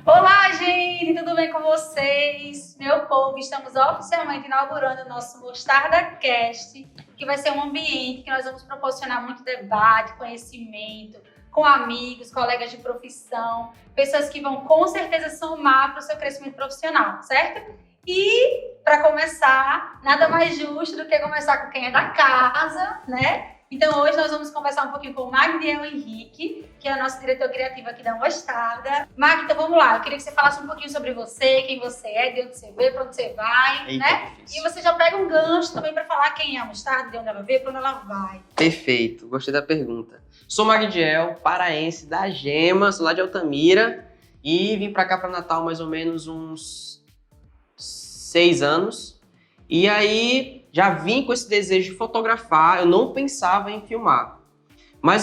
Olá, gente, tudo bem com vocês? Meu povo, estamos oficialmente inaugurando o nosso Mostarda Cast, que vai ser um ambiente que nós vamos proporcionar muito debate, conhecimento, com amigos, colegas de profissão, pessoas que vão com certeza somar para o seu crescimento profissional, certo? E, para começar, nada mais justo do que começar com quem é da casa, né? Então, hoje nós vamos conversar um pouquinho com o Magdiel Henrique, que é o nosso diretor criativo aqui da Mostarda. Mag, então vamos lá. Eu queria que você falasse um pouquinho sobre você, quem você é, de onde você veio, para onde você vai, Eita, né? E você já pega um gancho também para falar quem é a Mostarda, de onde ela veio, para onde ela vai. Perfeito, gostei da pergunta. Sou Magdiel, paraense da Gema, sou lá de Altamira e vim pra cá pra Natal mais ou menos uns 6 anos. E aí já vim com esse desejo de fotografar, eu não pensava em filmar. Mas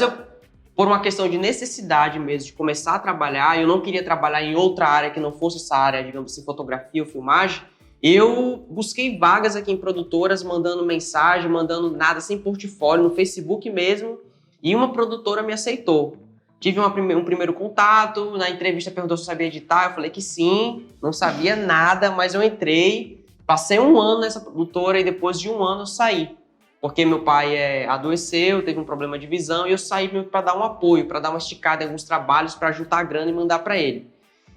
por uma questão de necessidade mesmo, de começar a trabalhar, eu não queria trabalhar em outra área que não fosse essa área, digamos assim, fotografia ou filmagem, eu busquei vagas aqui em produtoras, mandando mensagem, mandando nada, sem portfólio, no Facebook mesmo, e uma produtora me aceitou. Tive um primeiro contato, na entrevista perguntou se eu sabia editar, eu falei que sim, não sabia nada, mas eu entrei, passei um ano nessa produtora e depois de um ano eu saí. Porque meu pai adoeceu, teve um problema de visão e eu saí para dar um apoio, para dar uma esticada em alguns trabalhos, para juntar a grana e mandar para ele.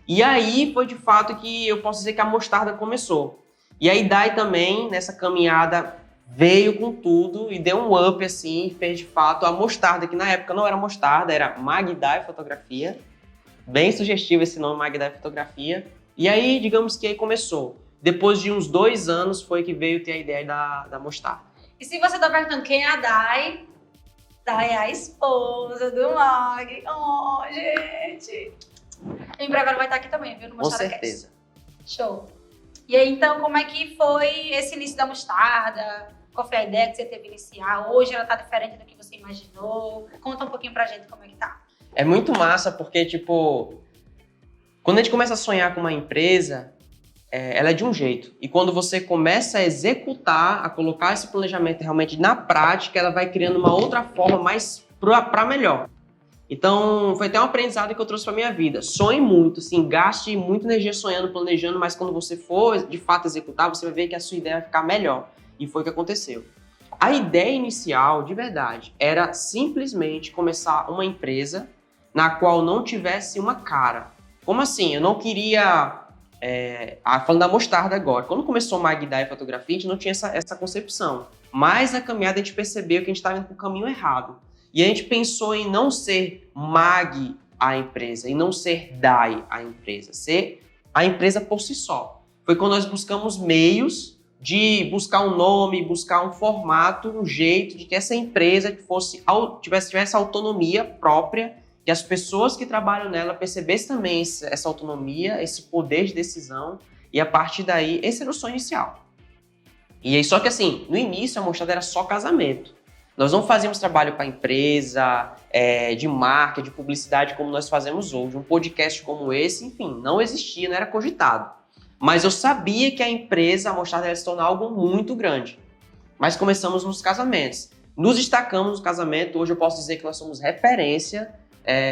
E aí foi de fato que eu posso dizer que a Mostarda começou. E a Idai também, nessa caminhada, veio com tudo e deu um up assim, e fez de fato a Mostarda, que na época não era Mostarda, era Magdai Fotografia. Bem sugestivo esse nome, Magdai Fotografia. E aí, digamos que aí começou. Depois de uns 2 anos foi que veio ter a ideia da Mostarda. E se você está perguntando quem é a Dai, Dai é a esposa do Mag. Oh, gente! Em breve ela vai estar aqui também, viu? No Com Mostarda certeza. Cast. Show! E aí, então, como é que foi esse início da Mostarda? Qual foi a ideia que você teve iniciar? Hoje ela tá diferente do que você imaginou? Conta um pouquinho pra gente como é que tá. É muito massa porque, tipo, quando a gente começa a sonhar com uma empresa, ela é de um jeito. E quando você começa a executar, a colocar esse planejamento realmente na prática, ela vai criando uma outra forma mais pra melhor. Então, foi até um aprendizado que eu trouxe para minha vida. Sonhe muito, assim, gaste muita energia sonhando, planejando, mas quando você for, de fato, executar, você vai ver que a sua ideia vai ficar melhor. E foi o que aconteceu. A ideia inicial, de verdade, era simplesmente começar uma empresa na qual não tivesse uma cara. Como assim? Eu não queria... falando da Mostarda agora. Quando começou a Magdai Fotografia, a gente não tinha essa concepção. Mas na caminhada a gente percebeu que a gente estava indo para o caminho errado. E a gente pensou em não ser Mag a empresa, e não ser Dai a empresa, ser a empresa por si só. Foi quando nós buscamos meios de buscar um nome, buscar um formato, um jeito de que essa empresa tivesse autonomia própria, que as pessoas que trabalham nela percebessem também essa autonomia, esse poder de decisão, e a partir daí, esse era o sonho inicial. E aí, só que assim, no início a Mostarda era só casamento. Nós não fazíamos trabalho para empresa, de marca, de publicidade como nós fazemos hoje. Um podcast como esse, enfim, não existia, não era cogitado. Mas eu sabia que a empresa, a Mostarda, ia se tornar algo muito grande. Mas começamos nos casamentos. Nos destacamos no casamento. Hoje eu posso dizer que nós somos referência.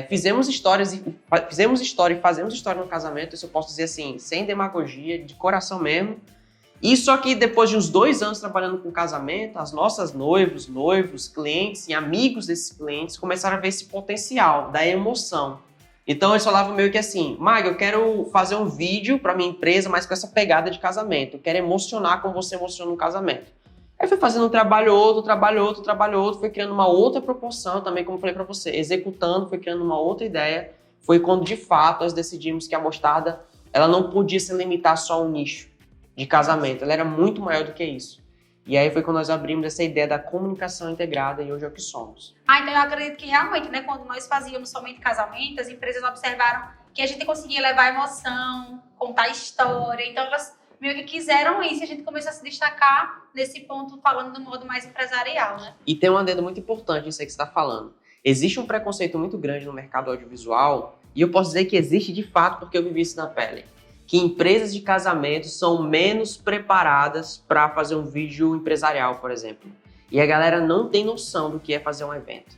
Fizemos história e fazemos história no casamento. Isso eu posso dizer assim, sem demagogia, de coração mesmo. E só que depois de uns 2 anos trabalhando com casamento, as nossas noivos, clientes e amigos desses clientes começaram a ver esse potencial da emoção. Então eles falavam meio que assim, Mag, eu quero fazer um vídeo para minha empresa, mas com essa pegada de casamento. Eu quero emocionar como você emociona no casamento. Aí foi fazendo um trabalho outro, foi criando uma outra proporção também, como eu falei para você, executando, foi criando uma outra ideia. Foi quando de fato nós decidimos que a Mostarda ela não podia se limitar só a um nicho de casamento, ela era muito maior do que isso. E aí foi quando nós abrimos essa ideia da comunicação integrada e hoje é o que somos. Então eu acredito que realmente, né, quando nós fazíamos somente casamento, as empresas observaram que a gente conseguia levar emoção, contar história, então elas meio que quiseram isso e a gente começou a se destacar nesse ponto, falando do modo mais empresarial, né? E tem um adendo muito importante nisso aí que você está falando. Existe um preconceito muito grande no mercado audiovisual e eu posso dizer que existe de fato porque eu vivi isso na pele. Que empresas de casamento são menos preparadas para fazer um vídeo empresarial, por exemplo. E a galera não tem noção do que é fazer um evento.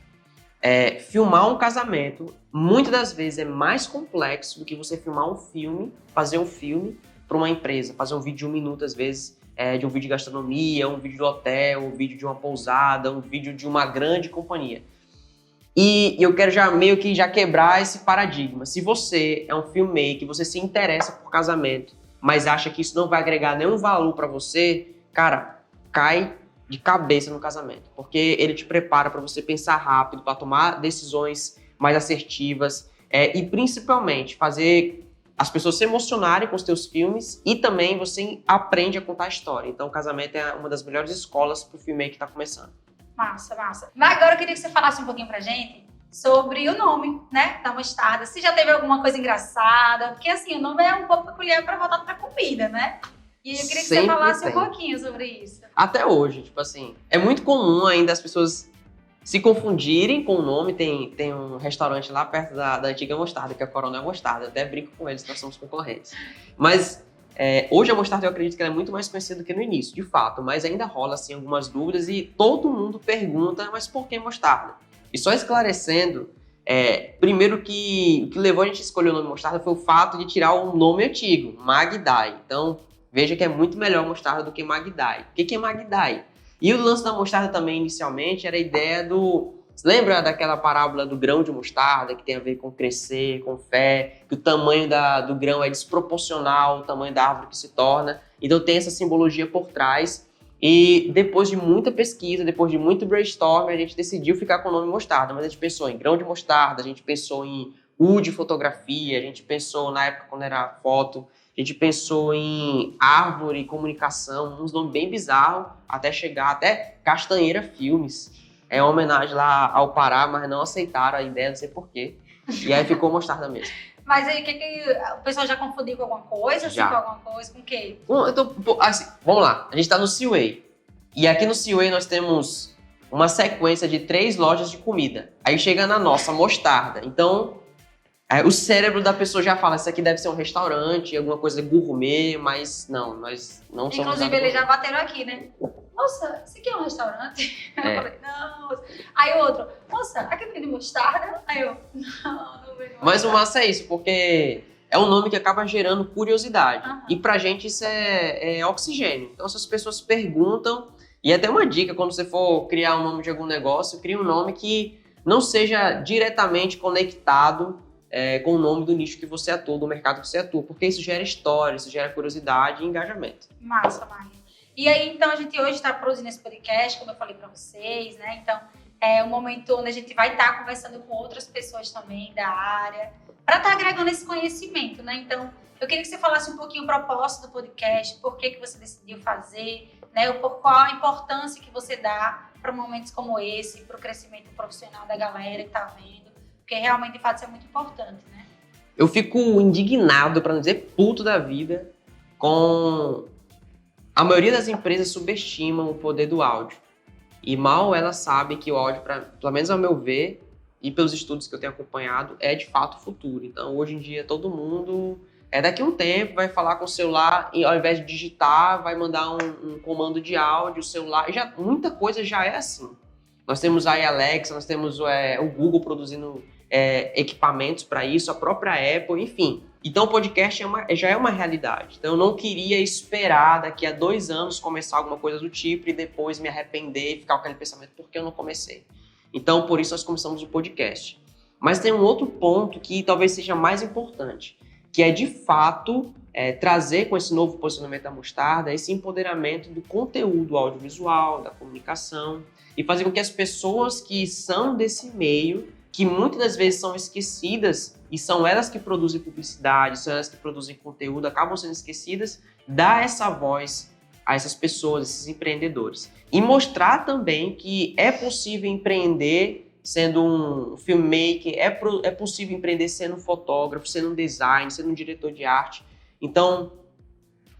filmar um casamento, muitas das vezes é mais complexo do que você filmar um filme, fazer um filme para uma empresa, fazer um vídeo de 1 minuto, às vezes, de um vídeo de gastronomia, um vídeo do hotel, um vídeo de uma pousada, um vídeo de uma grande companhia. E eu quero meio que quebrar esse paradigma. Se você é um filmmaker, você se interessa por casamento, mas acha que isso não vai agregar nenhum valor para você, cara, cai de cabeça no casamento, porque ele te prepara para você pensar rápido, para tomar decisões mais assertivas e principalmente fazer as pessoas se emocionarem com os teus filmes e também você aprende a contar a história. Então o casamento é uma das melhores escolas para o filme que está começando. Massa, massa. Mas agora eu queria que você falasse um pouquinho pra gente sobre o nome, né, da mostarda. Se já teve alguma coisa engraçada, porque assim, o nome é um pouco peculiar para voltar pra comida, né? E eu queria que você falasse um pouquinho sobre isso. Até hoje, tipo assim, é muito comum ainda as pessoas se confundirem com o nome. Tem um restaurante lá perto da antiga Mostarda, que é a Coronel Mostarda. Eu até brinco com eles, nós somos concorrentes. Mas hoje a Mostarda eu acredito que ela é muito mais conhecida do que no início, de fato. Mas ainda rola assim, algumas dúvidas e todo mundo pergunta, mas por que Mostarda? E só esclarecendo, primeiro que o que levou a gente a escolher o nome Mostarda foi o fato de tirar um nome antigo, Magdai. Então, veja que é muito melhor mostarda do que Magdai. O que é Magdai? E o lance da mostarda também, inicialmente, era a ideia do... Você lembra daquela parábola do grão de mostarda, que tem a ver com crescer, com fé, que o tamanho do grão é desproporcional ao tamanho da árvore que se torna. Então tem essa simbologia por trás. E depois de muita pesquisa, depois de muito brainstorm, a gente decidiu ficar com o nome mostarda. Mas a gente pensou em grão de mostarda, a gente pensou em U de fotografia, a gente pensou, na época, quando era foto... A gente pensou em árvore e comunicação, uns nomes bem bizarros, até chegar até Castanheira Filmes. É uma homenagem lá ao Pará, mas não aceitaram a ideia, não sei porquê. E aí ficou mostarda mesmo. Mas aí, o pessoal já confundiu com alguma coisa? Já. Assim, com alguma coisa? Com o quê? Então, assim, vamos lá. A gente tá no Seaway. E aqui no Seaway nós temos uma sequência de 3 lojas de comida. Aí chega na nossa, mostarda. Então... o cérebro da pessoa já fala, isso aqui deve ser um restaurante, alguma coisa gourmet, mas não, nós não somos... Inclusive, eles já bateram aqui, né? Nossa, isso aqui é um restaurante? Eu falei, não. Aí o outro, nossa, aqui tem de mostarda? Aí eu, não vejo. Mas o massa é isso, porque é um nome que acaba gerando curiosidade. Uhum. E pra gente isso é oxigênio. Então, se as pessoas perguntam, e até uma dica, quando você for criar um nome de algum negócio, crie um nome que não seja diretamente conectado com o nome do nicho que você atua, do mercado que você atua, porque isso gera história, isso gera curiosidade e engajamento. Massa, Maria. E aí, então, a gente hoje está produzindo esse podcast, como eu falei para vocês, né? Então, é um momento onde a gente vai estar conversando com outras pessoas também da área, para estar agregando esse conhecimento, né? Então, eu queria que você falasse um pouquinho o propósito do podcast, por que você decidiu fazer, né? Qual a importância que você dá para momentos como esse, para o crescimento profissional da galera que está vendo. Porque realmente, de fato, isso é muito importante, né? Eu fico indignado, para não dizer puto da vida, com... A maioria das empresas subestimam o poder do áudio. E mal ela sabe que o áudio, pelo menos ao meu ver, e pelos estudos que eu tenho acompanhado, é de fato o futuro. Então, hoje em dia, todo mundo... daqui a um tempo, vai falar com o celular, e ao invés de digitar, vai mandar um comando de áudio, o celular... Muita coisa já é assim. Nós temos a Alexa, nós temos o Google produzindo... equipamentos para isso, a própria Apple, enfim. Então o podcast já é uma realidade. Então eu não queria esperar daqui a 2 anos começar alguma coisa do tipo e depois me arrepender e ficar com aquele pensamento, por que eu não comecei? Então por isso nós começamos o podcast. Mas tem um outro ponto que talvez seja mais importante, que é de fato trazer com esse novo posicionamento da Mostarda esse empoderamento do conteúdo audiovisual, da comunicação e fazer com que as pessoas que são desse meio, que muitas das vezes são esquecidas, e são elas que produzem publicidade, são elas que produzem conteúdo, acabam sendo esquecidas, dar essa voz a essas pessoas, esses empreendedores. E mostrar também que é possível empreender sendo um filmmaker, é possível empreender sendo um fotógrafo, sendo um designer, sendo um diretor de arte. Então,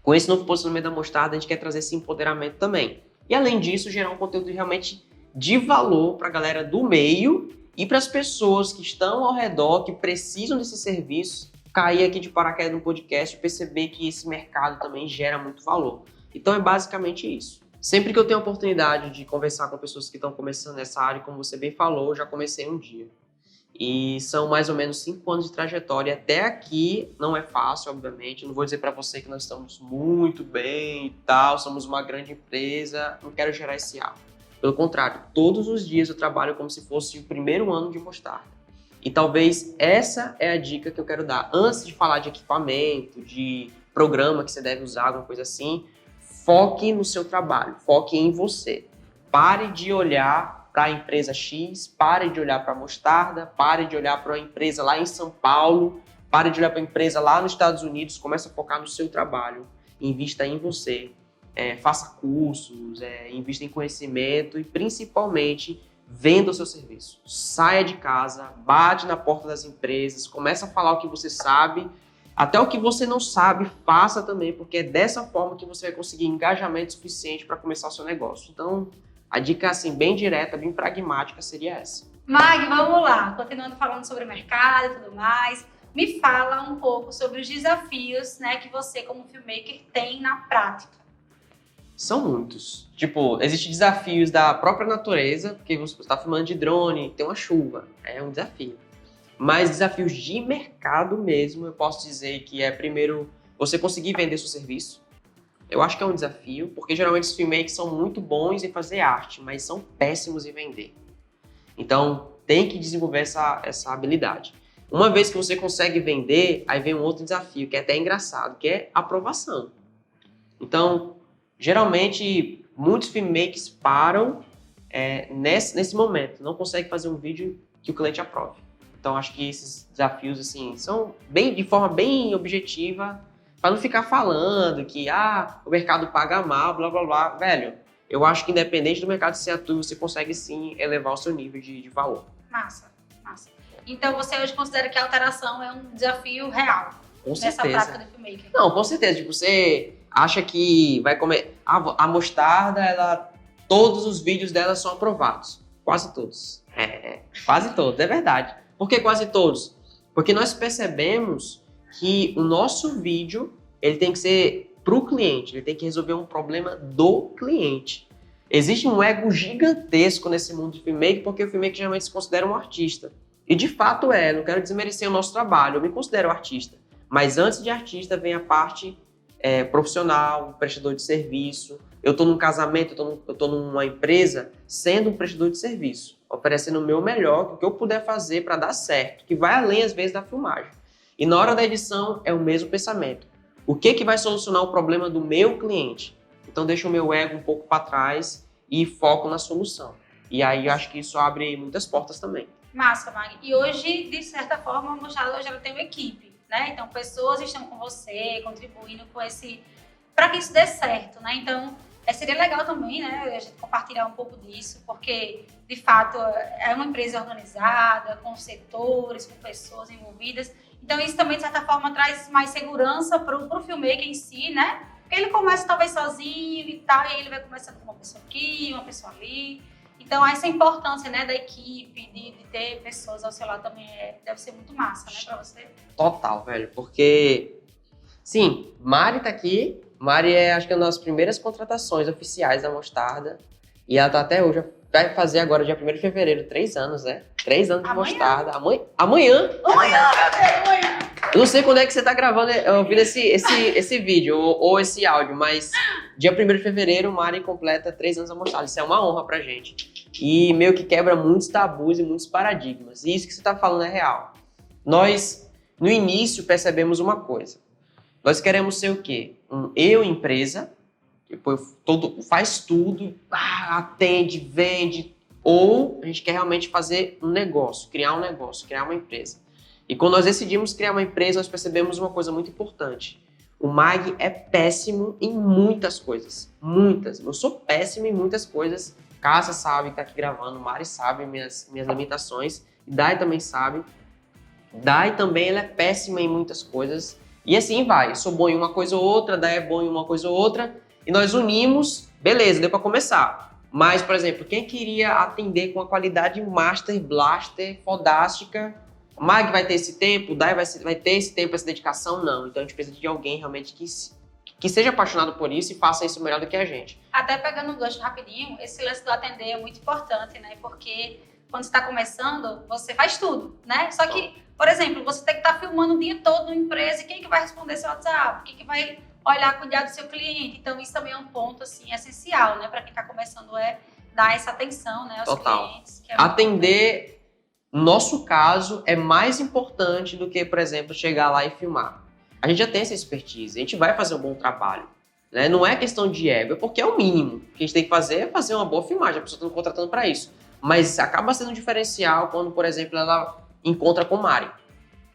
com esse novo posicionamento da Mostarda, a gente quer trazer esse empoderamento também. E além disso, gerar um conteúdo realmente de valor para a galera do meio, e para as pessoas que estão ao redor, que precisam desse serviço, cair aqui de paraquedas no podcast e perceber que esse mercado também gera muito valor. Então é basicamente isso. Sempre que eu tenho a oportunidade de conversar com pessoas que estão começando nessa área, como você bem falou, eu já comecei um dia. E são mais ou menos 5 anos de trajetória. Até aqui não é fácil, obviamente. Não vou dizer para você que nós estamos muito bem e tal, somos uma grande empresa. Não quero gerar esse ar. Pelo contrário, todos os dias eu trabalho como se fosse o primeiro ano de Mostarda. E talvez essa é a dica que eu quero dar. Antes de falar de equipamento, de programa que você deve usar, alguma coisa assim, foque no seu trabalho, foque em você. Pare de olhar para a empresa X, pare de olhar para a Mostarda, pare de olhar para a empresa lá em São Paulo, pare de olhar para a empresa lá nos Estados Unidos, comece a focar no seu trabalho, invista em você, faça cursos, invista em conhecimento e principalmente venda o seu serviço. Saia de casa, bate na porta das empresas, comece a falar o que você sabe, até o que você não sabe, faça também, porque é dessa forma que você vai conseguir engajamento suficiente para começar o seu negócio. Então, a dica assim, bem direta, bem pragmática seria essa. Mag, vamos lá. Continuando falando sobre mercado e tudo mais, me fala um pouco sobre os desafios, né, que você como filmmaker tem na prática. São muitos. Tipo, existem desafios da própria natureza, porque você está filmando de drone, tem uma chuva, é um desafio. Mas desafios de mercado mesmo, eu posso dizer que é, primeiro, você conseguir vender seu serviço. Eu acho que é um desafio, porque geralmente os filmmakers são muito bons em fazer arte, mas são péssimos em vender. Então, tem que desenvolver essa habilidade. Uma vez que você consegue vender, aí vem um outro desafio, que é até engraçado, que é aprovação. Então, geralmente, muitos filmmakers param nesse momento, não conseguem fazer um vídeo que o cliente aprove. Então, acho que esses desafios, assim, são de forma bem objetiva, para não ficar falando que, o mercado paga mal, blá, blá, blá. Velho, eu acho que independente do mercado ser atual, você consegue, sim, elevar o seu nível de valor. Massa, massa. Então, você hoje considera que a alteração é um desafio real nessa prática do filmmaker? Não, com certeza. Tipo, você acha que vai comer... A Mostarda, todos os vídeos dela são aprovados. Quase todos. Quase todos, é verdade. Por que quase todos? Porque nós percebemos que o nosso vídeo ele tem que ser para o cliente, ele tem que resolver um problema do cliente. Existe um ego gigantesco nesse mundo de filmmaker, porque o filmmaker geralmente se considera um artista. E de fato não quero desmerecer o nosso trabalho, eu me considero artista. Mas antes de artista vem a parte profissional, prestador de serviço. Eu estou num casamento, eu estou numa empresa sendo um prestador de serviço, oferecendo o meu melhor, o que eu puder fazer para dar certo, que vai além às vezes da filmagem. E na hora da edição é o mesmo pensamento. O que vai solucionar o problema do meu cliente? Então deixa o meu ego um pouco para trás e foco na solução. E aí eu acho que isso abre muitas portas também. Massa, Mag. E hoje, de certa forma, a Mostarda hoje ela tem uma equipe, né? Então pessoas estão com você, contribuindo com para que isso dê certo, né? Então seria legal também, né, a gente compartilhar um pouco disso, porque de fato é uma empresa organizada, com setores, com pessoas envolvidas. Então isso também, de certa forma, traz mais segurança para o filmmaker em si, né? Porque ele começa talvez sozinho e tal, e aí ele vai começando com uma pessoa aqui, uma pessoa ali. Então essa importância, né, da equipe, de ter pessoas ao seu lado também deve ser muito massa, né, para você. Total, velho, porque, sim, Mari tá aqui. Mari acho que é uma das primeiras contratações oficiais da Mostarda. E ela tá até hoje, vai fazer agora, dia 1º de fevereiro, 3 anos, né? 3 anos de Mostarda. Amanhã? Amanhã, meu Deus, amanhã! Eu não sei quando é que você tá gravando, ouvindo esse vídeo ou esse áudio, mas dia 1º de fevereiro, Mari completa 3 anos da Mostarda. Isso é uma honra pra gente. E meio que quebra muitos tabus e muitos paradigmas. E isso que você tá falando é real. Nós, no início, percebemos uma coisa. Nós queremos ser o quê? Empresa, que faz tudo, atende, vende, ou a gente quer realmente fazer um negócio, criar uma empresa. E quando nós decidimos criar uma empresa, nós percebemos uma coisa muito importante. O Mag é péssimo em muitas coisas, muitas. Eu sou péssimo em muitas coisas. Cássia sabe que tá aqui gravando, Mari sabe minhas limitações, Dai também sabe. Dai também, ela é péssima em muitas coisas. E assim vai, eu sou bom em uma coisa ou outra, Dai é bom em uma coisa ou outra, e nós unimos, beleza, deu para começar. Mas, por exemplo, quem queria atender com a qualidade Master Blaster, fodástica, Mag vai ter esse tempo, Dai vai ter esse tempo, essa dedicação? Não. Então a gente precisa de alguém realmente que que seja apaixonado por isso e faça isso melhor do que a gente. Até pegando um gancho rapidinho, esse lance do atender é muito importante, né? Porque quando você está começando, você faz tudo, né? Só que, por exemplo, você tem que estar filmando o dia todo numa empresa e quem que vai responder seu WhatsApp? Quem que vai olhar, cuidar do seu cliente? Então, isso também é um ponto, assim, essencial, né? Para quem está começando é dar essa atenção, né, aos clientes. Que é atender, no nosso caso, é mais importante do que, por exemplo, chegar lá e filmar. A gente já tem essa expertise, a gente vai fazer um bom trabalho. Né? Não é questão de ego, é porque é o mínimo. O que a gente tem que fazer é fazer uma boa filmagem, a pessoa está contratando para isso. Mas acaba sendo um diferencial quando, por exemplo, ela encontra com o Mari.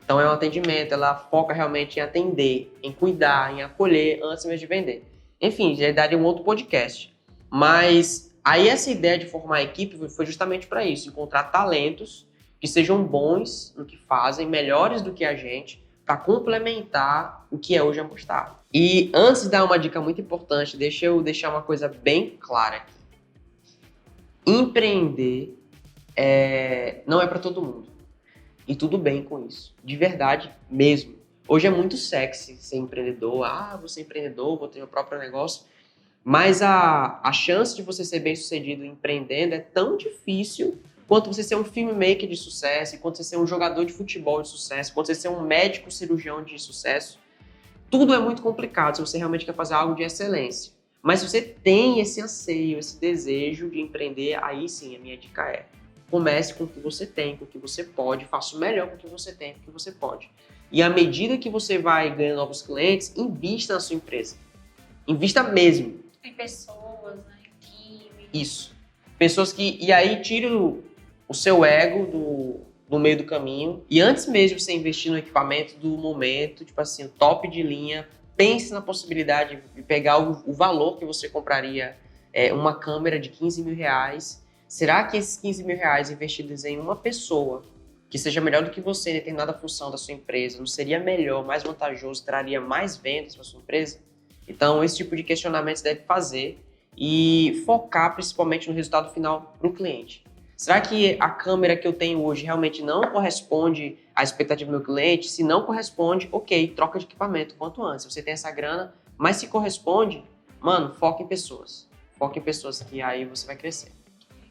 Então é um atendimento, ela foca realmente em atender, em cuidar, em acolher antes mesmo de vender. Enfim, já daria um outro podcast. Mas aí essa ideia de formar a equipe foi justamente para isso, encontrar talentos que sejam bons no que fazem, melhores do que a gente, para complementar o que é hoje a Mostarda. E antes de dar uma dica muito importante, deixa eu deixar uma coisa bem clara aqui. Empreender não é para todo mundo. E tudo bem com isso. De verdade mesmo. Hoje é muito sexy ser empreendedor. Vou ser empreendedor, vou ter meu próprio negócio. Mas a chance de você ser bem sucedido empreendendo é tão difícil quanto você ser um filmmaker de sucesso, quanto você ser um jogador de futebol de sucesso, quanto você ser um médico cirurgião de sucesso. Tudo é muito complicado se você realmente quer fazer algo de excelência. Mas se você tem esse anseio, esse desejo de empreender, aí sim a minha dica é: comece com o que você tem, com o que você pode, faça o melhor com o que você tem, com o que você pode. E à medida que você vai ganhando novos clientes, invista na sua empresa. Invista mesmo. Em pessoas, né? Em time. Isso. Pessoas que... E aí tire o seu ego do meio do caminho. E antes mesmo de você investir no equipamento do momento, tipo assim, o top de linha, pense na possibilidade de pegar o valor que você compraria uma câmera de 15 mil reais. Será que esses 15 mil reais investidos em uma pessoa que seja melhor do que você em determinada função da sua empresa, não seria melhor, mais vantajoso, traria mais vendas para sua empresa? Então, esse tipo de questionamento você deve fazer e focar principalmente no resultado final para o cliente. Será que a câmera que eu tenho hoje realmente não corresponde à expectativa do meu cliente? Se não corresponde, ok, troca de equipamento quanto antes. Você tem essa grana, mas se corresponde, mano, foca em pessoas. Foca em pessoas que aí você vai crescer.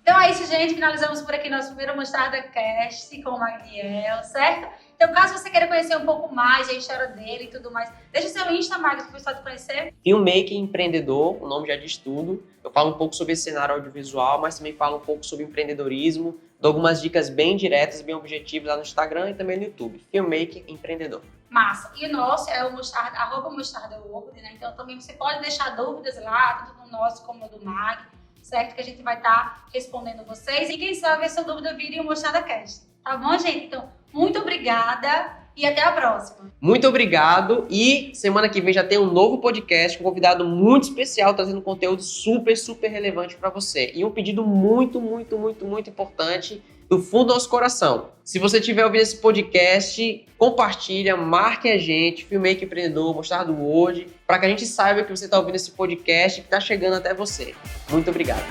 Então é isso, gente. Finalizamos por aqui nosso primeiro Mostarda Cast com o Magdiel, certo? Então, caso você queira conhecer um pouco mais da história dele e tudo mais, deixa seu Insta, Magno, para o pessoal te conhecer. Filmmaker empreendedor, o nome já diz tudo. Eu falo um pouco sobre esse cenário audiovisual, mas também falo um pouco sobre empreendedorismo. Dou algumas dicas bem diretas, bem objetivas lá no Instagram e também no YouTube. Filmmaker empreendedor. Massa. E o nosso é o Mostarda, @mostardaworld, né? Então também você pode deixar dúvidas lá, tanto no nosso como no do Mag, certo? Que a gente vai estar respondendo vocês. E quem sabe essa dúvida vire um Mostarda Cast. Tá bom, gente? Então, muito obrigada e até a próxima. Muito obrigado e semana que vem já tem um novo podcast com um convidado muito especial trazendo conteúdo super, super relevante para você. E um pedido muito, muito, muito, muito importante do fundo do nosso coração. Se você estiver ouvindo esse podcast, compartilha, marque a gente, Filmmaker Empreendedor, Mostarda World, para que a gente saiba que você está ouvindo esse podcast e que está chegando até você. Muito obrigado.